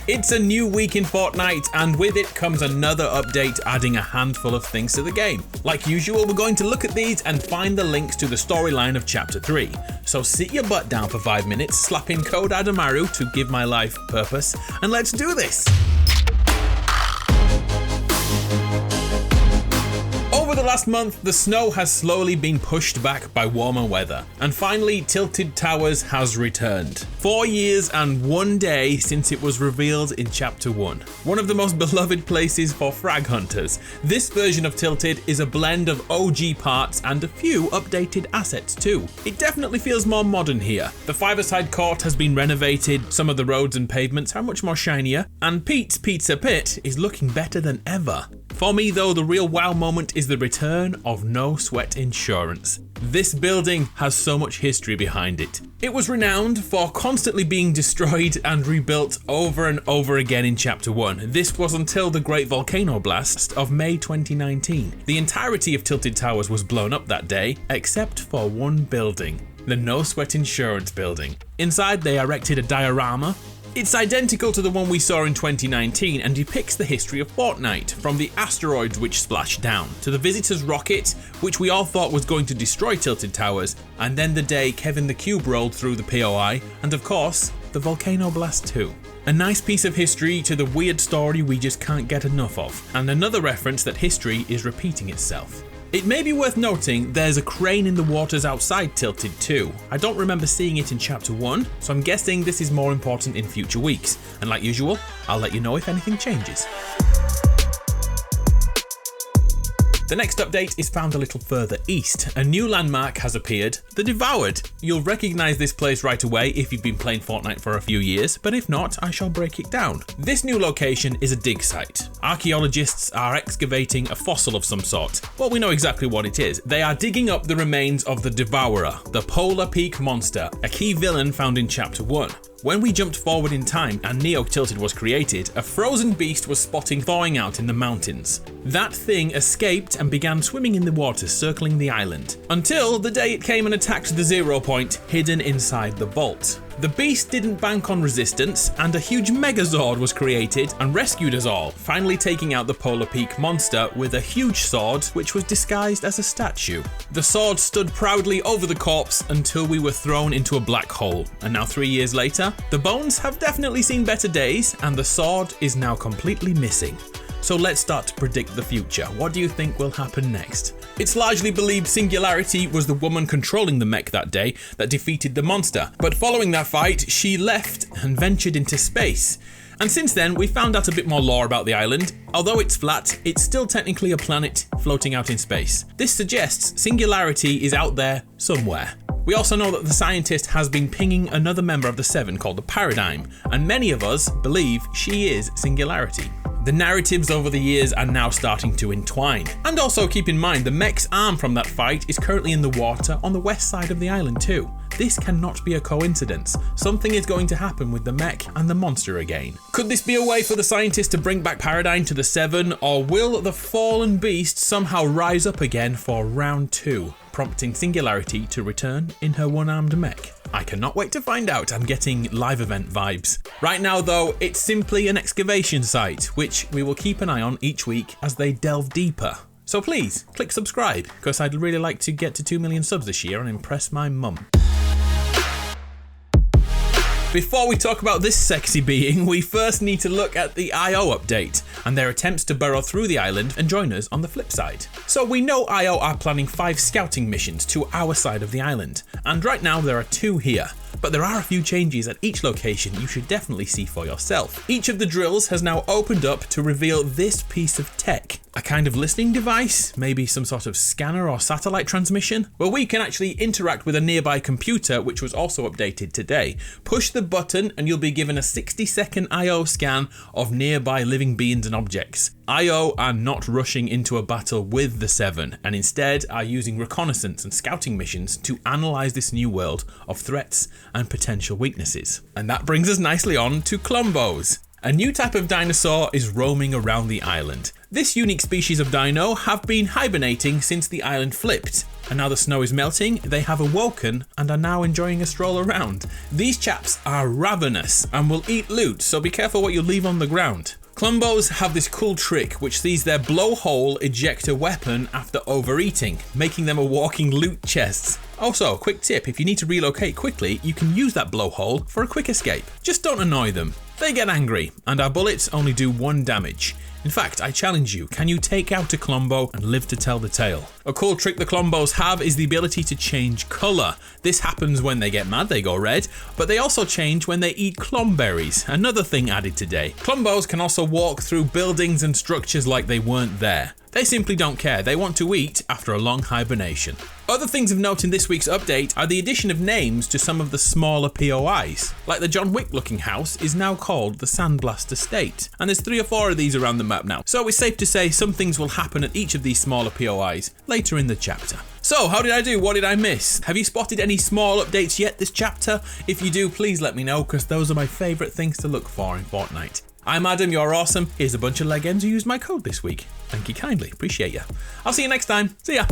It's a new week in Fortnite, and with it comes another update adding a handful of things to the game. Like usual, we're going to look at these and find the links to the storyline of Chapter 3. So sit your butt down for 5 minutes, slap in code ADAMARU to give my life purpose, and let's do this! Over the last month, the snow has slowly been pushed back by warmer weather, and finally Tilted Towers has returned. 4 years and 1 day since it was revealed in Chapter 1. One of the most beloved places for frag hunters. This version of Tilted is a blend of OG parts and a few updated assets too. It definitely feels more modern here. The five-a-side court has been renovated, some of the roads and pavements are much more shinier, and Pete's Pizza Pit is looking better than ever. For me though, the real wow moment is the return of no sweat insurance. This building has so much history behind it. It was renowned for constantly being destroyed and rebuilt over and over again in Chapter 1. This was until the Great Volcano Blast of May 2019. The entirety of Tilted Towers was blown up that day, except for one building, the No Sweat Insurance building. Inside they erected a diorama. It's identical to the one we saw in 2019 and depicts the history of Fortnite, from the asteroids which splashed down, to the Visitor's rocket, which we all thought was going to destroy Tilted Towers, and then the day Kevin the Cube rolled through the POI, and of course, the Volcano Blast too. A nice piece of history to the weird story we just can't get enough of, and another reference that history is repeating itself. It may be worth noting there's a crane in the waters outside Tilted too. I don't remember seeing it in Chapter 1, so I'm guessing this is more important in future weeks. And like usual, I'll let you know if anything changes. The next update is found a little further east. A new landmark has appeared, the Devoured. You'll recognise this place right away if you've been playing Fortnite for a few years, but if not, I shall break it down. This new location is a dig site. Archaeologists are excavating a fossil of some sort. Well, we know exactly what it is. They are digging up the remains of the Devourer, the Polar Peak monster, a key villain found in Chapter 1. When we jumped forward in time and Neo Tilted was created, a frozen beast was spotting thawing out in the mountains. That thing escaped and began swimming in the water circling the island, until the day it came and attacked the 0 point hidden inside the vault. The beast didn't bank on resistance, and a huge Megazord was created and rescued us all, finally taking out the Polar Peak monster with a huge sword which was disguised as a statue. The sword stood proudly over the corpse until we were thrown into a black hole, and now 3 years later, the bones have definitely seen better days and the sword is now completely missing. So let's start to predict the future. What do you think will happen next? It's largely believed Singularity was the woman controlling the mech that day that defeated the monster, but following that fight, she left and ventured into space. And since then, we found out a bit more lore about the island. Although it's flat, it's still technically a planet floating out in space. This suggests Singularity is out there somewhere. We also know that the scientist has been pinging another member of the Seven called the Paradigm, and many of us believe she is Singularity. The narratives over the years are now starting to entwine. And also keep in mind, the mech's arm from that fight is currently in the water on the west side of the island too. This cannot be a coincidence. Something is going to happen with the mech and the monster again. Could this be a way for the scientist to bring back Paradigm to the Seven, or will the fallen beast somehow rise up again for round 2, prompting Singularity to return in her one-armed mech? I cannot wait to find out. I'm getting live event vibes. Right now though, it's simply an excavation site, which we will keep an eye on each week as they delve deeper. So please, click subscribe, because I'd really like to get to 2 million subs this year and impress my mum. Before we talk about this sexy being, we first need to look at the IO update and their attempts to burrow through the island and join us on the flip side. So we know IO are planning 5 scouting missions to our side of the island, and right now there are 2 here. But there are a few changes at each location you should definitely see for yourself. Each of the drills has now opened up to reveal this piece of tech. A kind of listening device, maybe some sort of scanner or satellite transmission, where we can actually interact with a nearby computer, which was also updated today. Push the button and you'll be given a 60-second IO scan of nearby living beings and objects. IO are not rushing into a battle with the Seven, and instead are using reconnaissance and scouting missions to analyse this new world of threats and potential weaknesses. And that brings us nicely on to Klombos. A new type of dinosaur is roaming around the island. This unique species of dino have been hibernating since the island flipped. and now the snow is melting, they have awoken and are now enjoying a stroll around. These chaps are ravenous and will eat loot, so be careful what you leave on the ground. Klombos have this cool trick which sees their blowhole eject a weapon after overeating, making them a walking loot chest. Also, quick tip, if you need to relocate quickly, you can use that blowhole for a quick escape. Just don't annoy them. They get angry, and our bullets only do 1 damage. In fact, I challenge you, can you take out a Klombo and live to tell the tale? A cool trick the Klombos have is the ability to change colour. This happens when they get mad, they go red, but they also change when they eat Klomberries, another thing added today. Klombos can also walk through buildings and structures like they weren't there. They simply don't care, they want to eat after a long hibernation. Other things of note in this week's update are the addition of names to some of the smaller POIs. Like the John Wick looking house is now called the Sandblast Estate, and there's 3 or 4 of these around the map now, so it's safe to say some things will happen at each of these smaller POIs later in the chapter. So, how did I do? What did I miss? Have you spotted any small updates yet this chapter? If you do, please let me know, because those are my favourite things to look for in Fortnite. I'm Adam, you're awesome. Here's a bunch of legends who used my code this week. Thank you kindly, appreciate you. I'll see you next time. See ya.